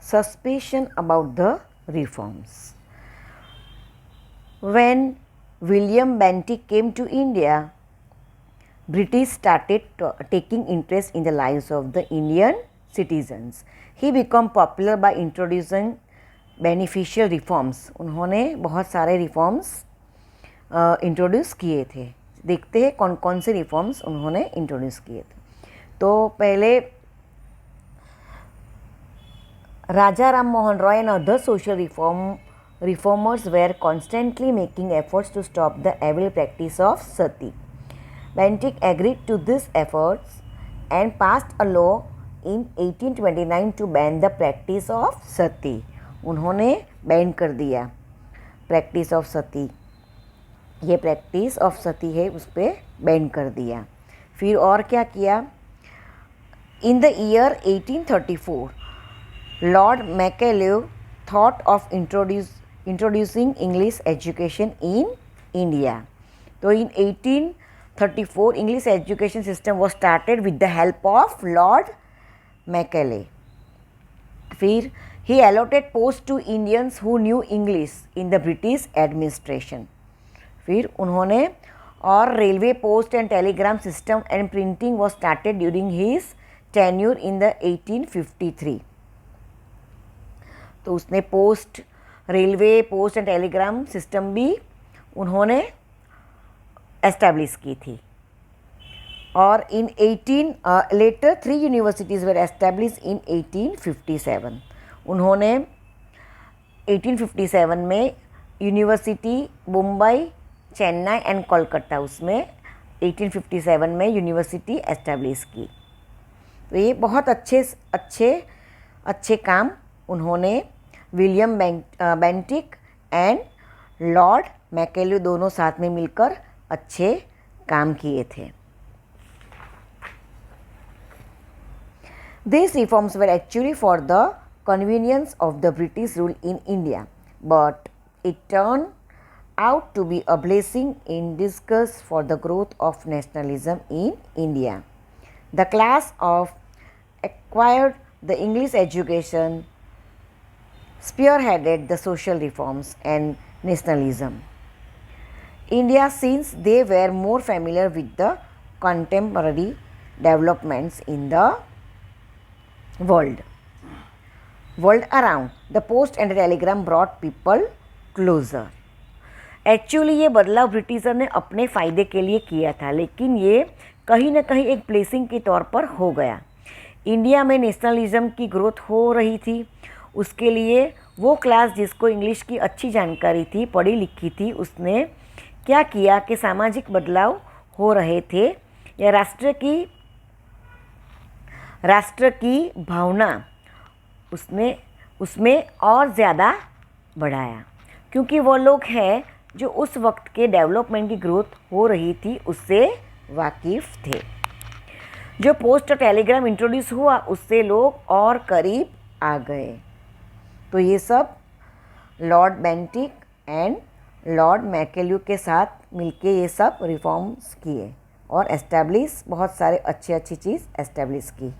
suspicion about the reforms. When William Bentinck came to India, British started taking interest in the lives of the Indian citizens. He became popular by introducing beneficial reforms. उन्होंने बहुत सारे reforms introduce किए थे. देखते हैं कौन कौन से रिफॉर्म्स उन्होंने इंट्रोड्यूस किए थे. तो पहले Raja Ram Mohan Roy and other social reformers were constantly making efforts to stop the evil practice of sati. Bentinck agreed to these efforts and passed a law in 1829 to ban the practice of sati. उन्होंने ban कर दिया practice of सती. ये practice of सती है, उस पर ban कर दिया. फिर और क्या किया? In the year 1834 Lord Macaulay thought of introducing English education in India. So in 1834 English education system was started with the help of Lord Macaulay. फिर he allotted posts to Indians who knew English in the British administration. फिर उन्होंने और railway post and telegram system and printing was started during his tenure in the 1853. तो उसने railway post and telegram system भी उन्होंने establish की थी. और in 18 later 3 universities were establish in 1857. उन्होंने 1857 में यूनिवर्सिटी मुंबई, चेन्नई एंड कोलकाता, उसमें 1857 में यूनिवर्सिटी एस्टैब्लिश की. तो ये बहुत अच्छे काम उन्होंने William Bentinck and Lord Macaulay दोनों साथ में मिलकर अच्छे काम किए थे. These reforms were actually for the convenience of the British rule in India, but it turned out to be a blessing in disguise for the growth of nationalism in India. The class of acquired the English education spearheaded the social reforms and nationalism. India, since they were more familiar with the contemporary developments in the world around, the post and telegram brought people closer. Actually ये बदलाव britisher ने अपने फ़ायदे के लिए किया था, लेकिन ये कहीं ना कहीं एक ब्लेसिंग के तौर पर हो गया. इंडिया में नेशनलिज्म की ग्रोथ हो रही थी. उसके लिए वो क्लास जिसको इंग्लिश की अच्छी जानकारी थी, पढ़ी लिखी थी, उसने क्या किया कि सामाजिक बदलाव हो रहे थे या राष्ट्र की भावना उसमें और ज़्यादा बढ़ाया, क्योंकि वो लोग हैं जो उस वक्त के डेवलपमेंट की ग्रोथ हो रही थी उससे वाकिफ़ थे. जो पोस्ट और टेलीग्राम इंट्रोड्यूस हुआ उससे लोग और करीब आ गए. तो ये सब Lord Bentinck and Lord Macaulay के साथ मिलके ये सब रिफॉर्म्स किए और बहुत सारे अच्छी चीज़ एस्टैब्लिश की.